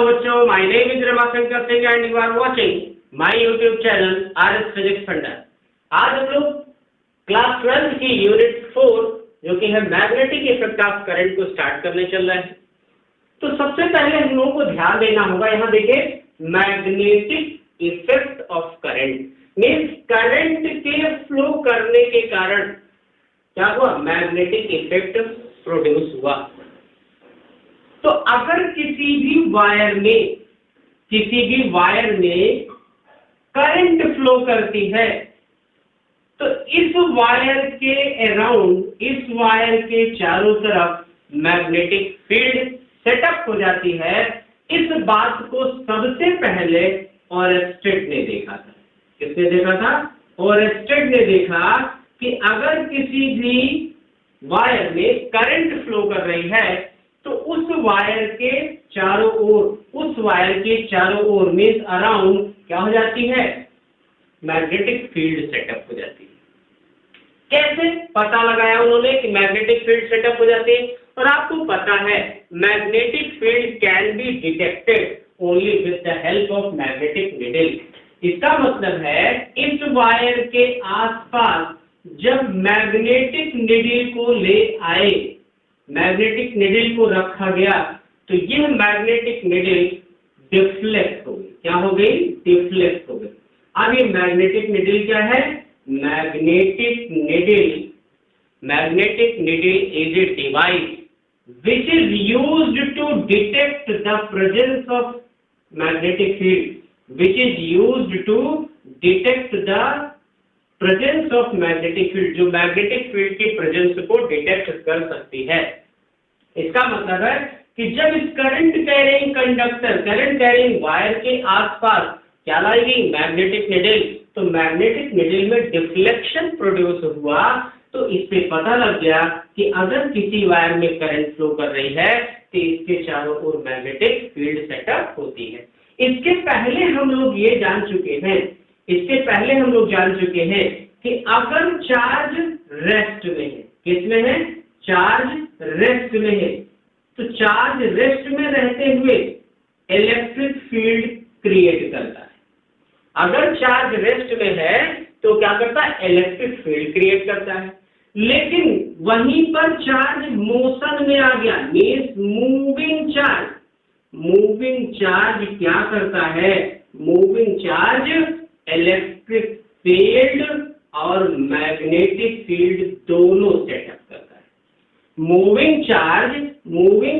Hello बच्चों, my name is Ramashankar Singh and you are watching my YouTube channel RS Physics Funda। आज हम लोग class 12 की यूनिट 4 जो कि है मैग्नेटिक इफेक्ट ऑफ करंट को स्टार्ट करने चल रहे हैं। तो सबसे पहले हम लोगों को ध्यान देना होगा, यहाँ देखिए magnetic effect of current means current के फ्लो करने के कारण क्या हुआ, मैग्नेटिक इफेक्ट प्रोड्यूस हुआ। तो अगर किसी भी वायर में करंट फ्लो करती है तो इस वायर के अराउंड, इस वायर के चारों तरफ मैग्नेटिक फील्ड सेटअप हो जाती है। इस बात को सबसे पहले ओरेस्टेड ने देखा था। किसने देखा था? ओरेस्टेड ने देखा कि अगर किसी भी वायर में करंट फ्लो कर रही है तो उस वायर के चारों ओर मींस अराउंड क्या हो जाती है, मैग्नेटिक फील्ड सेटअप हो जाती है। कैसे पता लगाया उन्होंने कि मैग्नेटिक फील्ड सेटअप हो जाती है? और आपको पता है magnetic field can be detected only with the help of magnetic needle. इसका मतलब है इस वायर के आसपास जब मैग्नेटिक नीडल को ले आए, मैग्नेटिक नीडल को रखा गया तो यह मैग्नेटिक नीडल डिफ्लेक्ट हो गई। क्या हो गई? डिफ्लेक्ट हो गई। अब ये मैग्नेटिक नीडल क्या है? Magnetic needle is a device which is used to detect the presence of magnetic field, which is used to detect the presence of magnetic field, जो मैग्नेटिक फील्ड की प्रेजेंस को detect कर सकती है। इसका मतलब है कि जब इस करंट कैरिंग वायर के आसपास क्या लाएगी, मैग्नेटिक नीडल, तो मैग्नेटिक नीडल में डिफ्लेक्शन प्रोड्यूस हुआ। तो इससे पता लग गया कि अगर किसी वायर में करंट फ्लो कर रही है तो इसके चारों ओर मैग्नेटिक फील्ड सेटअप होती है। इसके पहले हम लोग जान चुके हैं कि अगर चार्ज रेस्ट में है, किसमें है? चार्ज रेस्ट में है, तो चार्ज रेस्ट में रहते हुए इलेक्ट्रिक फील्ड क्रिएट करता है। अगर चार्ज रेस्ट में है तो क्या करता है? इलेक्ट्रिक फील्ड क्रिएट करता है। लेकिन वहीं पर चार्ज मोशन में आ गया, मींस मूविंग चार्ज क्या करता है? मूविंग चार्ज इलेक्ट्रिक फील्ड और मैग्नेटिक फील्ड दोनों सेटअप करता है। मूविंग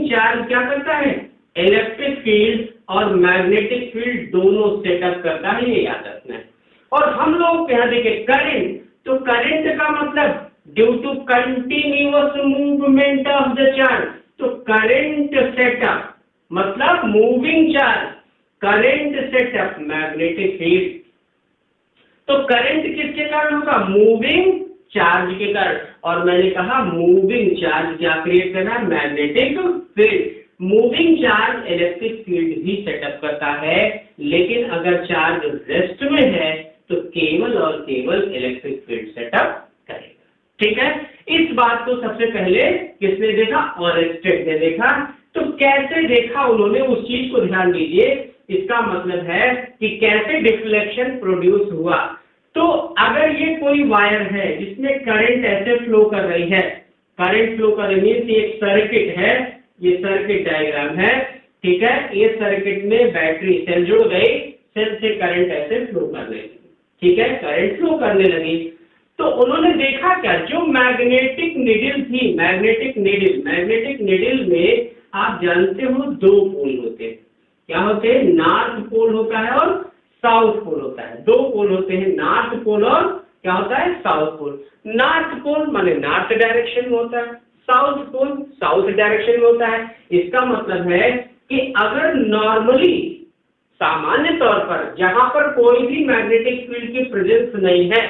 चार्ज क्या करता है? इलेक्ट्रिक फील्ड और मैग्नेटिक फील्ड दोनों सेटअप करता है, ये याद रखना है। और हम लोग यहाँ देखें करंट, तो करंट का मतलब due to continuous movement of the charge, तो करंट सेटअप मतलब moving charge, current setup magnetic field. तो करंट किसके कारण होगा? मूविंग चार्ज के कारण। और मैंने कहा मूविंग चार्ज क्या क्रिएट करना है? Magnetic field. Moving charge electric field भी सेटअप करता है, लेकिन अगर चार्ज रेस्ट में है तो केवल और केवल इलेक्ट्रिक फील्ड सेटअप करेगा। ठीक है, इस बात को सबसे पहले किसने देखा? ओरेस्टेड ने देखा। तो कैसे देखा उन्होंने, उस चीज को ध्यान दीजिए। इसका मतलब है कि कैसे डिफ्लेक्शन प्रोड्यूस हुआ। तो अगर ये कोई वायर है जिसमें करंट ऐसे फ्लो कर रही है, करंट फ्लो कर रही है, एक सर्किट है, ये सर्किट डायग्राम है, ठीक है। ये सर्किट में बैटरी सेल जुड़ गई, सेल से करंट ऐसे फ्लो करने लगी, ठीक है, करंट फ्लो करने लगी। तो उन्होंने देखा क्या, जो मैग्नेटिक नीडल थी, मैग्नेटिक नीडल में आप जानते हो दो पोल होते हैं। क्या होते हैं? नॉर्थ पोल होता है और साउथ पोल होता है। दो पोल होते हैं, नॉर्थ पोल और क्या होता है? South pole. नॉर्थ पोल माने नॉर्थ डायरेक्शन में होता है, साउथ पोल साउथ डायरेक्शन में होता है। इसका मतलब है कि अगर नॉर्मली सामान्य तौर पर जहां पर कोई भी मैग्नेटिक फील्ड की प्रेजेंस नहीं है,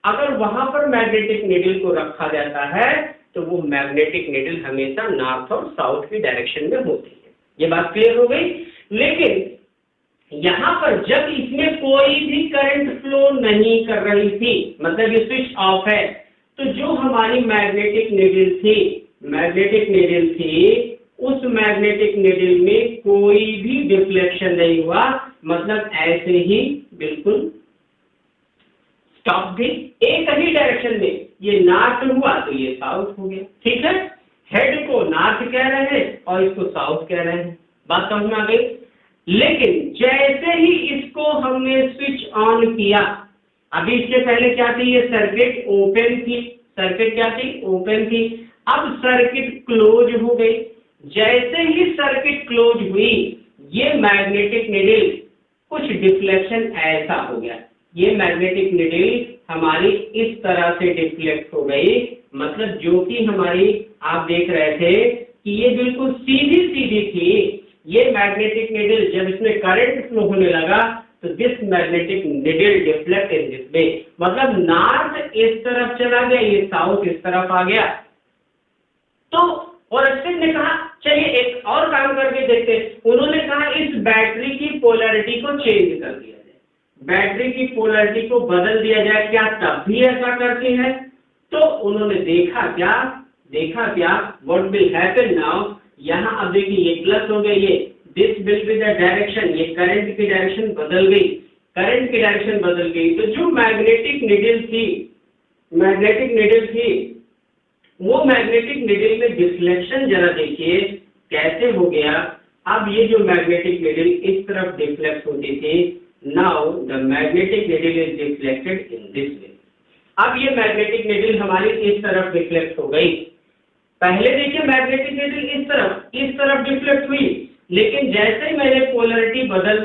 अगर वहां पर मैग्नेटिक नीडल को रखा जाता है तो वो मैग्नेटिक नीडल हमेशा नॉर्थ और साउथ की डायरेक्शन में होती है। ये बात क्लियर हो गई। लेकिन यहाँ पर जब इसमें कोई भी करंट फ्लो नहीं कर रही थी, मतलब ये स्विच ऑफ है, तो जो हमारी मैग्नेटिक नीडल थी, उस मैग्नेटिक नीडल में कोई भी डिफ्लेक्शन नहीं हुआ, मतलब ऐसे ही बिल्कुल स्टॉप भी, एक ही डायरेक्शन में, ये नॉर्थ हुआ तो ये साउथ हो गया, ठीक है। हेड को नॉर्थ कह रहे हैं और इसको साउथ कह रहे हैं, बात समझ में आ गई। लेकिन जैसे ही इसको हमने स्विच ऑन किया, अभी इसके पहले क्या थी, ये सर्किट ओपन थी, सर्किट क्या थी, ओपन थी, अब सर्किट क्लोज हो गई। जैसे ही सर्किट क्लोज हुई, ये मैग्नेटिक नीडल कुछ डिफ्लेक्शन ऐसा हो गया, ये मैग्नेटिक नीडल हमारी इस तरह से डिफ्लेक्ट हो गई, मतलब जो कि हमारी आप देख रहे थे कि ये बिल्कुल सीधी सीधी थी, ये मैग्नेटिक नीडल जब इसमें करंट फ्लो होने लगा तो this magnetic needle deflect in this way, मतलब नॉर्थ इस तरफ चला गया, ये साउथ इस तरफ आ गया। तो ओरेस्टन ने कहा चलिए एक और काम करके देखते हैं। उन्होंने कहा इस बैटरी की पोलैरिटी को चेंज कर दिया जाए, बैटरी की पोलैरिटी को बदल दिया जाए, क्या तब भी ऐसा करती है? तो उन्होंने देखा क्या व्हाट विल हैपन नाउ, यहाँ अब देखिए ये प्लस हो गया, ये this will be the direction, ये करंट की डायरेक्शन बदल गई, करंट की डायरेक्शन बदल गई, तो जो मैग्नेटिक नीडल थी वो मैग्नेटिक नीडल में डिफ्लेक्शन जरा देखिए कैसे हो गया। अब ये जो मैग्नेटिक नीडल इस तरफ डिफ्लेक्ट होती थी, now the magnetic needle is deflected in this way. अब ये मैग्नेटिक नीडल हमारी इस तरफ डिफ्लेक्ट हो गई। पहले देखिए मैग्नेटिक नीडल इस तरफ डिफ्लेक्ट हुई, लेकिन जैसे ही मैंने पोलैरिटी बदल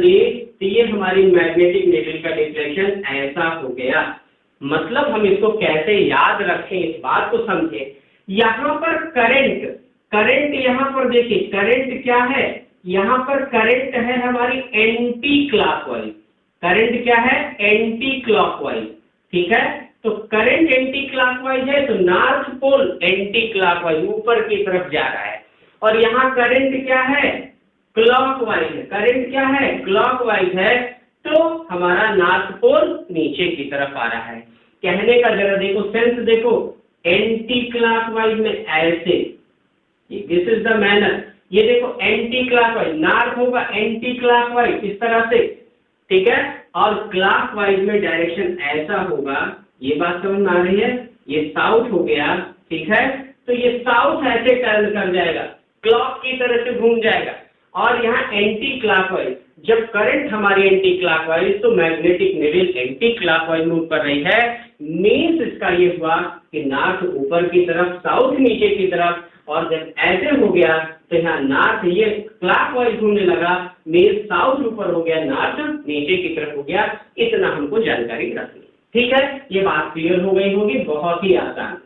दी तो ये हमारी मैग्नेटिक नीडल का डिफ्लेक्शन ऐसा हो गया। मतलब हम इसको कैसे याद रखें, इस बात को समझें। यहाँ पर करंट यहाँ पर देखिए करंट क्या है, यहाँ पर करंट है हमारी एंटी क्लॉकवाइज, करंट क्या है, एंटी क्लॉकवाइज, ठीक है। तो करंट एंटी क्लॉकवाइज है तो नॉर्थ पोल एंटी क्लॉकवाइज ऊपर की तरफ जा रहा है, और यहाँ करंट क्या है, क्लॉकवाइज है, करंट क्या है, क्लॉकवाइज है, तो हमारा नॉर्थ पोल नीचे की तरफ आ रहा है। कहने का जरा देखो सेंस देखो, एंटी क्लॉकवाइज में ऐसे, दिस इज द मैनर, ये देखो एंटी क्लॉकवाइज, नॉर्थ होगा एंटी क्लॉकवाइज इस तरह से, ठीक है, और क्लॉकवाइज में डायरेक्शन ऐसा होगा, ये बात समझ में आ रही है, ये साउथ हो गया, ठीक है। तो ये साउथ ऐसे टर्न कर जाएगा, क्लॉक की तरह से घूम जाएगा, और यहाँ एंटी क्लॉकवाइज, जब करंट हमारी एंटी क्लॉकवाइज तो magnetic needle anti clockwise move कर रही है, मीन्स इसका ये हुआ कि नॉर्थ ऊपर की तरफ, साउथ नीचे की तरफ, और जब ऐसे हो गया तो यहाँ नॉर्थ ये क्लॉकवाइज घूमने लगा, मीन्स साउथ ऊपर हो गया, नॉर्थ नीचे की तरफ हो गया। इतना हमको जानकारी रखनी, ठीक है, ये बात क्लियर हो गई होगी, बहुत ही आसान।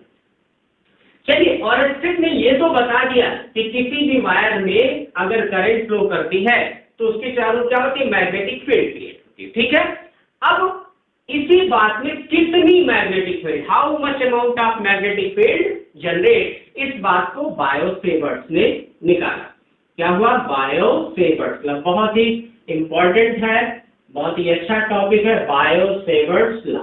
चलिए, ओरेस्टन ने ये तो बता दिया कि किसी भी वायर में अगर करंट फ्लो करती है तो उसके चारों क्या होती है, मैग्नेटिक फील्ड क्रिएट होती है, ठीक है। अब इसी बात में कितनी magnetic field, how much amount of magnetic field generate, इस बात को बायो-सेवर्ट्स ने निकाला। क्या हुआ, बायो-सेवर्ट्स लॉ, बहुत ही इंपॉर्टेंट है, बहुत ही अच्छा टॉपिक है बायो-सेवर्ट्स लॉ।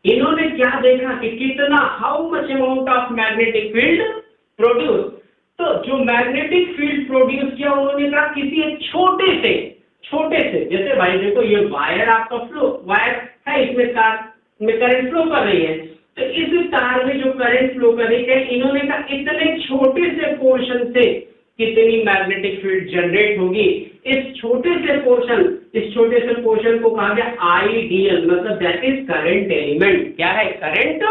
इन्होंने क्या देखा कि कितना, how much amount of magnetic field produce, तो जो मैग्नेटिक फील्ड प्रोड्यूस किया उन्होंने कहा किसी एक छोटे से, जैसे भाई देखो ये वायर आपका वायर है, इसमें तार में करंट फ्लो कर रही है, तो इस तार में जो करंट फ्लो कर रही है, इन्होंने कहा इतने छोटे से पोर्शन से कितनी मैग्नेटिक फील्ड जनरेट होगी। इस छोटे से पोर्शन को कहा गया आइडियल, मतलब दैट इज करंट एलिमेंट। क्या है, करंट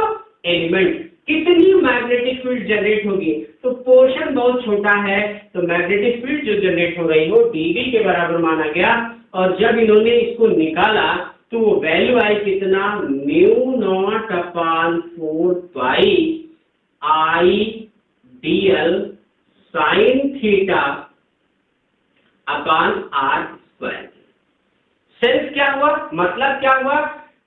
एलिमेंट। कितनी मैग्नेटिक फील्ड जनरेट होगी, तो पोर्शन बहुत छोटा है, तो मैग्नेटिक फील्ड जो जनरेट हो रही हो डीवी के बराबर माना गया, और जब इन्होंने इसको निकाला तो वो वैल्यू आई कितना, μ0/4 pi I dl sine theta upon r square. Sense क्या हुआ, मतलब क्या हुआ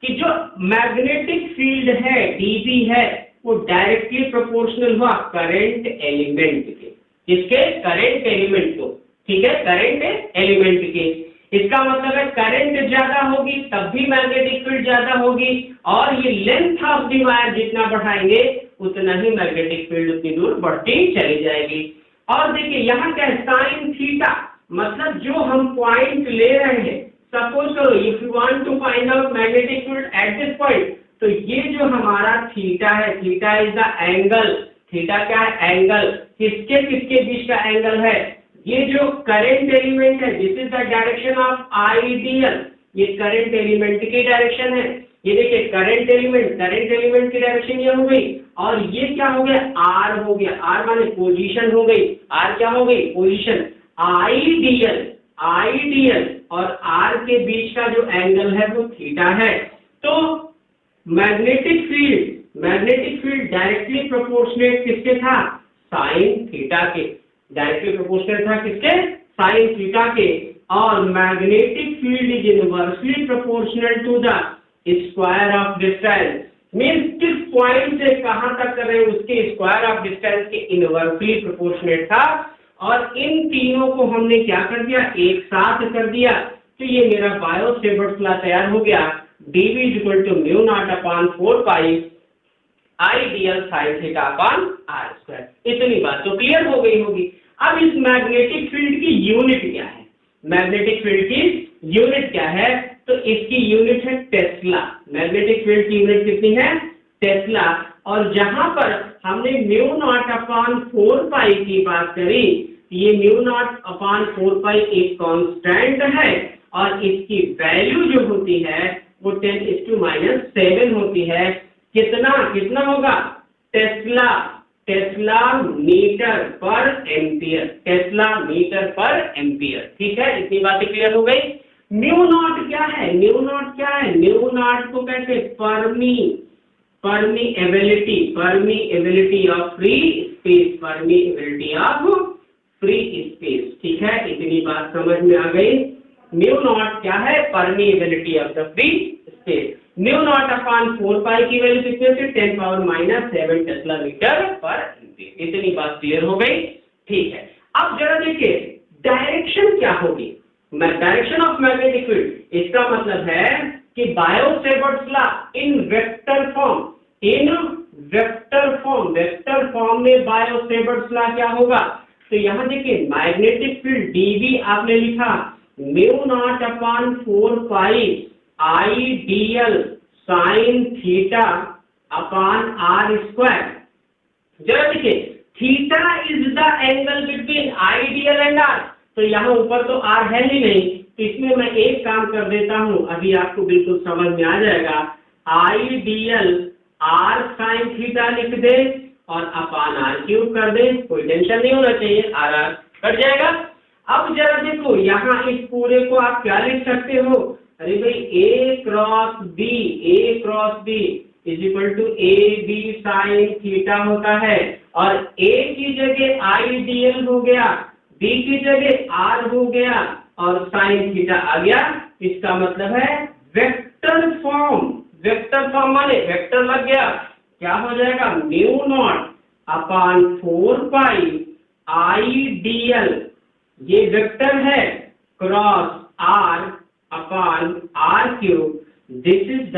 कि जो मैग्नेटिक फील्ड है डीबी है वो डायरेक्टली प्रोपोर्शनल हुआ करंट एलिमेंट के, किसके, करंट एलिमेंट को, ठीक है, करंट एलिमेंट के। इसका मतलब है करंट ज्यादा होगी तब भी मैग्नेटिक फील्ड ज्यादा होगी, और ये लेंथ ऑफ द वायर जितना बढ़ाएंगे उतना ही मैग्नेटिक फील्ड उतनी दूर बढ़ती चली जाएगी। और देखिए यहाँ क्या है, साइन थीटा, मतलब जो हम पॉइंट ले रहे हैं, सपोज करो if you want to find out magnetic field at this point, तो ये जो हमारा थीटा है, theta is the angle, theta क्या है, एंगल, किसके किसके बीच का एंगल है, ये जो करंट एलिमेंट है, this is the direction of ideal, ये करंट एलिमेंट की डायरेक्शन है, ये देखिए करंट एलिमेंट की डायरेक्शन ये हो गई, और ये क्या हो गया, आर हो गया, आर माने पोजीशन हो गई, आर क्या हो गई, पोजीशन, आइडियल और आर के बीच का जो एंगल है वो थीटा है। तो मैग्नेटिक फील्ड डायरेक्टली प्रोपोर्शनेट किसके था, साइन थीटा के, डायरेक्टली प्रोपोर्शनेट था किसके, साइन थीटा के, और magnetic field is inversely proportional to the square of distance, means किस पॉइंट से कहां तक कर रहे हैं उसके स्क्वायर ऑफ डिस्टेंस के इनवर्सली प्रोपोर्शनेट था। और इन तीनों को हमने क्या कर दिया, एक साथ कर दिया, तो ये मेरा बायो-सेवर्ट्स लॉ तैयार हो गया, dv = μ0/4 pi I dl sin theta upon r square. इतनी बात तो क्लियर हो गई होगी। अब इस मैग्नेटिक फील्ड की यूनिट क्या है, मैग्नेटिक फील्ड की यूनिट क्या है, तो इसकी यूनिट है टेस्ला, मैग्नेटिक फील्ड की यूनिट कितनी है, टेस्ला। और जहां पर हमने μ0/4 पाई की बात करी, ये μ0/4 पाई एक कांस्टेंट है, और इसकी वैल्यू जो होती है वो 10⁻⁷ होती है। कितना होगा, टेस्ला मीटर पर एम्पियर, टेस्ला मीटर पर एम्पियर। ठीक है, इतनी बातें क्लियर हो गई। μ0 क्या है, μ0 को कहते permeability of free space, permeability of free space. ठीक है, इतनी बात समझ में आ गई। μ0 क्या है, परमीएबिलिटी ऑफ द फ्री स्पेस। μ0/4 पाई की वैल्यू कितने से, 10⁻⁷ टेस्ला मीटर पर एम्पियर। इतनी बात क्लियर हो गई। ठीक है, अब जरा देखिए डायरेक्शन क्या होगी, डायरेक्शन ऑफ मैग्नेटिक फील्ड, इसका मतलब है कि bio-Savart's law in vector form में बायो-सेवर्ट्स लॉ क्या होगा। तो यहाँ देखिए मैग्नेटिक फील्ड dv आपने लिखा μ0/4 pi I dl sin theta upon r square. जरा देखिए theta is the angle between I dl and r, तो यहाँ ऊपर तो r है ही नहीं, तो इसमें मैं एक काम कर देता हूँ, अभी आपको बिल्कुल समझ में आ जाएगा। आइडियल r sin थीटा लिख दे और अपॉन r³ कर दे, कोई टेंशन नहीं होना चाहिए, r कट जाएगा। अब जरा देखो यहाँ इस पूरे को आप क्या लिख सकते हो, अरे भाई a cross b is equal to ab sin theta होता है, और a की जगह आइडियल हो गया, b की जगह r हो गया, और sin थीटा आ गया। इसका मतलब है वेक्टर फॉर्म माने वेक्टर लग गया, क्या हो जाएगा, μ0/4 पाई आइडियल, ये वेक्टर है, cross r upon r³। This is the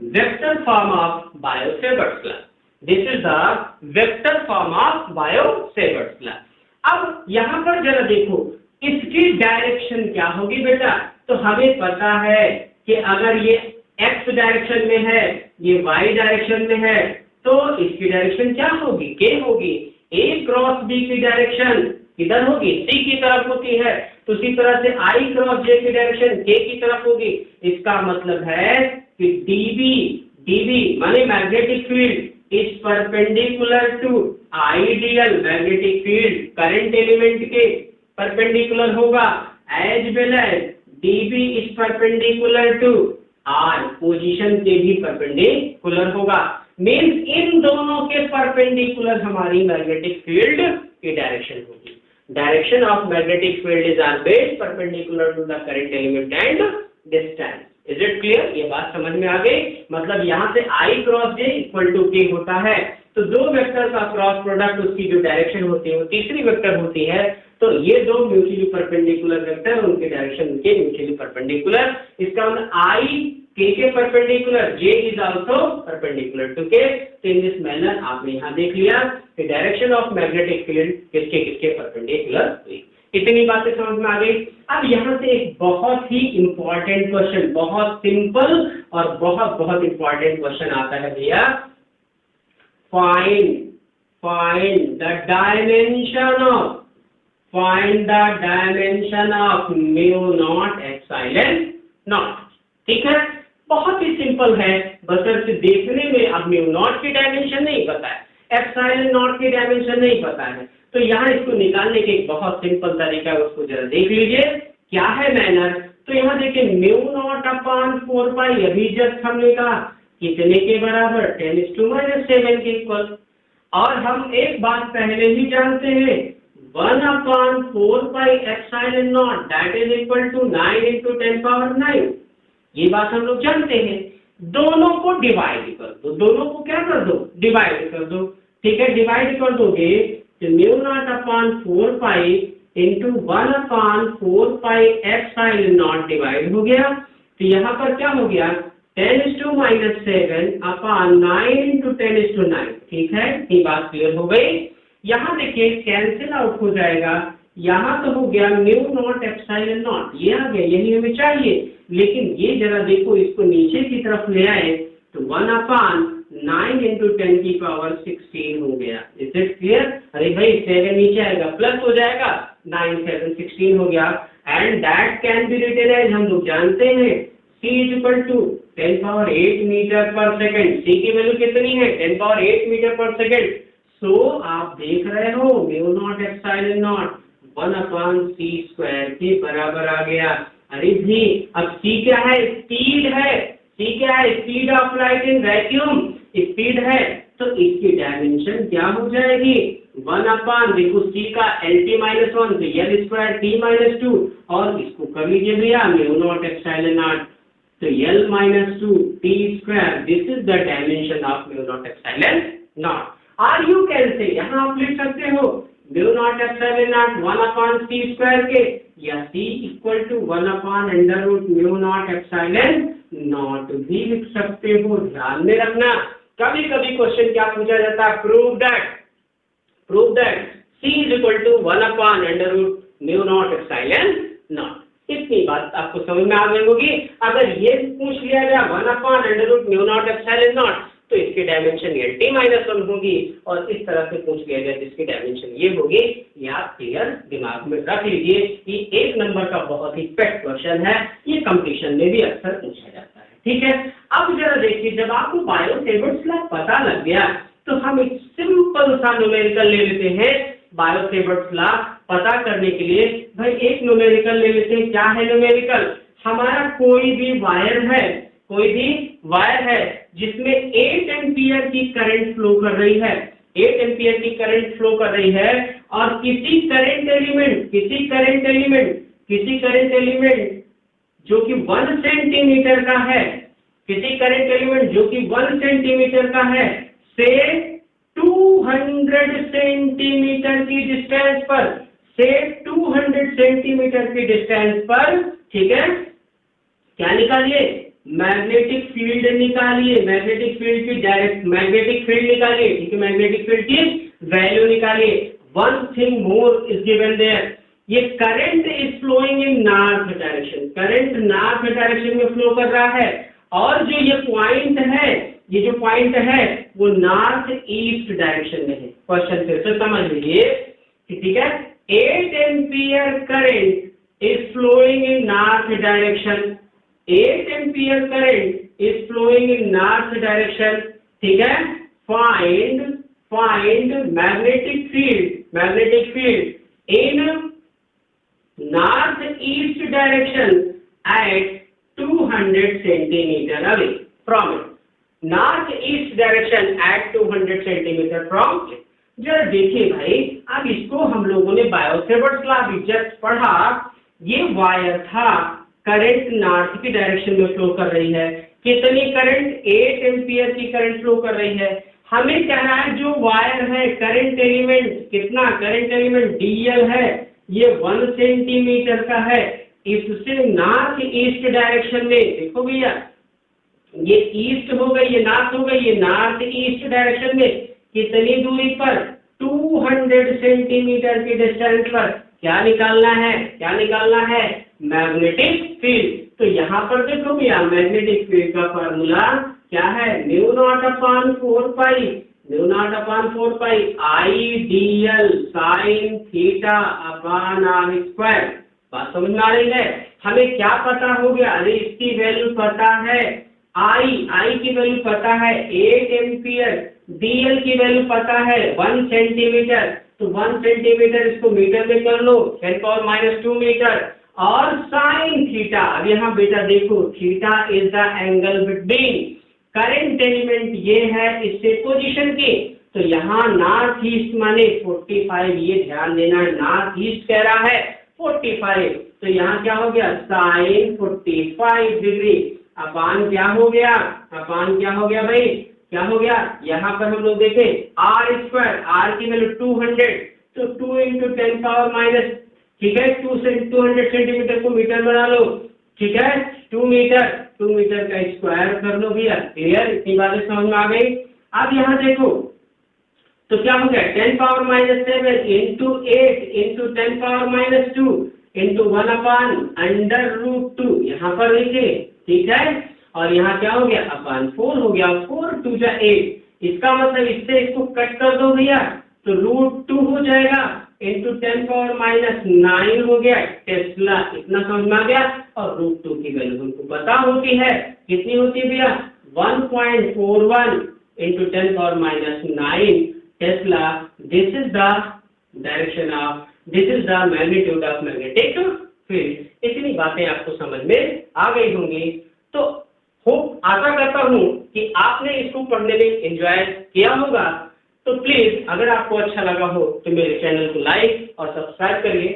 vector form of bio-Savart's law, this is the vector form of bio-Savart's law. अब यहाँ पर जरा देखो इसकी डायरेक्शन क्या होगी बेटा, तो हमें पता है कि अगर ये x डायरेक्शन में है, ये y डायरेक्शन में है, तो इसकी डायरेक्शन क्या होगी, k होगी। a क्रॉस b की डायरेक्शन किधर होगी, c की तरफ होती है, तो उसी तरह से i क्रॉस j की डायरेक्शन k की तरफ होगी। इसका मतलब है कि dv माने magnetic field is perpendicular to ideal, magnetic field current element के परपेंडिकुलर होगा, as well as dv is perpendicular to r, position के भी परपेंडिकुलर होगा। मींस इन दोनों के परपेंडिकुलर हमारी मैग्नेटिक फील्ड की डायरेक्शन होगी। Direction of magnetic field is always perpendicular to the current element and distance. Is it clear, ये बात समझ में आ गई। मतलब यहाँ से i cross j equal to k होता है, तो दो वेक्टर का क्रॉस प्रोडक्ट उसकी जो डायरेक्शन होती है वो तीसरी वेक्टर होती है, तो ये दो म्यूचुअली परपेंडिकुलर वेक्टर उनके डायरेक्शन उनके म्यूचुअली परपेंडिकुलर। इसका मतलब i k के perpendicular, j is also perpendicular to k। तो इन दिस मैनर आपने यहाँ देख लिया कि डायरेक्शन ऑफ मैग्नेटिक फील्ड किसके परपेंडिकुलर हुई। इतनी बातें समझ में आ गई। अब यहाँ से एक बहुत ही इंपॉर्टेंट क्वेश्चन, बहुत सिंपल और बहुत बहुत इंपॉर्टेंट क्वेश्चन आता है भैया। Find the dimension of mu naught epsilon not. ठीक है, बहुत ही सिंपल है, बशर्ते देखने में अब म्यू नॉट की डायमेंशन नहीं पता है, एप्सिलॉन नॉट की डायमेंशन नहीं पता है, तो यहाँ इसको निकालने के एक बहुत सिंपल तरीका है, उसको जरा देख लीजिए क्या है मैनर। तो यहाँ देखिए म्यू नॉट अपॉन 4 पाई, अभी जस्ट हमने कहा कितने के बराबर, 10⁻⁷ के इक्वल। और हम एक बात पहले ही जानते हैं, 1/4 pi epsilon naught that is equal to 9 × 10⁹। ये बात हम लोग जानते हैं। दोनों को डिवाइड कर दो, दोनों को क्या कर दो, डिवाइड कर दो। ठीक है, डिवाइड कर दोगे तो mu naught upon 4 pi into 1/4 pi epsilon not divide हो गया। तो यहाँ पर क्या हो गया, 10⁻⁷ अपॉन 9 × 10⁹। ठीक है, ये बात क्लियर हो गई। यहाँ देखिए कैंसिल आउट हो जाएगा, यहाँ तो हो गया म्यू नॉट एप्सिलॉन नॉट, ये आ गया, यही हमें चाहिए। लेकिन ये जरा देखो, इसको नीचे की तरफ ले आए तो 1/9 × 10⁻16 हो गया। Is it clear? अरे भाई 7 नीचे आएगा, प्लस हो जाएगा, 9 7 16 हो गया। And that can be written as, हम लोग जानते हैं c = 10⁸ मीटर/सेकंड। c की वैल्यू कितनी है, 10⁸ मीटर/सेकंड। सो आप देख रहे हो mu naught epsilon not 1/c² के बराबर आ गया। अरे भी अब c क्या है, स्पीड है, c क्या है, speed of light in vacuum, speed है, तो इसकी डायमेंशन क्या हो जाएगी, 1/, देखो c का LT-1 तो L² T-2, और इसको कर लीजिए भैया म्यू नॉट एप्सिलॉन नॉट, तो L-2 T², this is the dimension of mu naught epsilon not. और यू कैन से, यहाँ आप लिख सकते हो mu naught epsilon not 1/c² के, या c = 1/√μ नॉट एप्सिलॉन नॉट भी लिख सकते हो। ध्यान में रखना, कभी कभी क्वेश्चन क्या पूछा जाता है, prove that c = 1/√μ naught epsilon naught. इतनी बात आपको समझ में आ गई होगी। अगर ये पूछ लिया गया 1/√μ नॉट एप्सिलॉन नॉट, तो इसकी डायमेंशन LT-1 होगी, और इस तरह से पूछ लिया जाए जिसकी डायमेंशन ये होगी। ये आप क्लियर दिमाग में रख लीजिए कि 1 नंबर का बहुत ही पेट क्वेश्चन है, ये कंपटीशन में भी अक्सर पूछा जाता है। ठीक है, अब जरा देखिए, जब आपको बायो-सेवर्ट्स लॉ पता लग गया तो हम एक सिंपल सा न्यूमेरिकल ले लेते हैं। बायो-सेवर्ट्स लॉ पता करने के लिए भाई एक न्यूमेरिकल ले लेते हैं। क्या है न्यूमेरिकल, हमारा कोई भी वायर है जिसमें 8 एम्पियर की करंट फ्लो कर रही है, 8 एम्पियर की करंट फ्लो कर रही है, और किसी करंट एलिमेंट जो कि 1 सेंटीमीटर का है, किसी करंट एलिमेंट जो कि 1 सेंटीमीटर का है, से 200 सेंटीमीटर की डिस्टेंस पर, से 200 सेंटीमीटर की डिस्टेंस पर, ठीक है, क्या निकालिए, मैग्नेटिक फील्ड निकालिए, मैग्नेटिक फील्ड की डायरेक्ट मैग्नेटिक फील्ड निकालिए, ठीक है, मैग्नेटिक फील्ड की वैल्यू निकालिए। One thing more is given there, ये current is flowing in north direction, current north direction में फ्लो कर रहा है, और जो ये पॉइंट है, ये जो पॉइंट है वो नॉर्थ ईस्ट डायरेक्शन में है। क्वेश्चन फिर से समझ लीजिए, ठीक है, 8 ampere current is flowing in north direction, 8 ampere current is flowing in north direction, ठीक है, find magnetic field in north east direction at 200 centimetre away from it, north east direction at 200 centimetre from it. जरा देखिए भाई, अब इसको हम लोगों ने बायो-सेवर्ट्स लॉ भी जस्ट पढ़ा, ये वायर था, करंट नॉर्थ की डायरेक्शन में फ्लो कर रही है, कितनी करंट, 8 एम्पियर की करंट फ्लो कर रही है। हमें कहना है जो वायर है, करंट एलिमेंट कितना, करंट एलिमेंट DL है, ये 1 सेंटीमीटर का है, इससे नॉर्थ ईस्ट डायरेक्शन में, देखो भैया ये ईस्ट हो गई, ये नॉर्थ हो गई, ये नॉर्थ ईस्ट डायरेक्शन में कितनी दूरी पर, 200 सेंटीमीटर की डिस्टेंस पर, क्या निकालना है, क्या निकालना है, मैग्नेटिक फील्ड। तो यहाँ पर देखो भैया मैग्नेटिक फील्ड का फार्मूला क्या है, म्यू नॉट अपॉन 4 पाई, म्यू नॉट अपॉन 4 पाई IDL sin theta upon r square. बात समझ में आ रही है। हमें क्या पता हो गया, अरे इसकी वैल्यू पता है, I की वैल्यू पता है 8 एम्पियर, DL की वैल्यू पता है 1 सेंटीमीटर, तो 1 सेंटीमीटर इसको मीटर में कर लो 10⁻² मीटर, और साइन थीटा, अब यहाँ बेटा देखो theta is the angle between current element ये है इससे पोजीशन की, तो यहाँ नॉर्थ ईस्ट माने 45, ये ध्यान देना नॉर्थ ईस्ट कह रहा है 45, तो यहाँ क्या हो गया साइन 45 डिग्री अपान क्या हो गया, अपान क्या हो गया भाई, क्या हो गया, यहाँ पर हम लोग देखें आर स्क्वायर, आर की वैल्यू 200, तो 2 × 10⁻, ठीक है 200 सेंटीमीटर को मीटर बना लो, ठीक है 2 मीटर का स्क्वायर कर लो भैया, क्लियर, इतनी बातें समझ में आ गई। अब यहाँ देखो तो क्या हो गया 10⁻7 × 8 × 10⁻² × 1/√2, यहाँ पर देखिए, ठीक है, और यहाँ क्या हो गया अपान 4 हो गया, 4 × 2 = 8, इसका मतलब इससे इसको कट कर दो भैया, तो √2 हो जाएगा × 10⁻9 हो गया टेस्ला, इतना समझ में आ गया। और √2 की वैल्यू हमको पता होती है, कितनी होती है भैया 1.41 × 10⁻9 Tesla. This is the direction of, this is the magnitude of magnetic field. इतनी बातें आपको समझ में आ गई होंगी, तो होप आशा करता हूँ कि आपने इसको पढ़ने में एंजॉय किया होगा। तो प्लीज अगर आपको अच्छा लगा हो तो मेरे चैनल को लाइक और सब्सक्राइब करिए।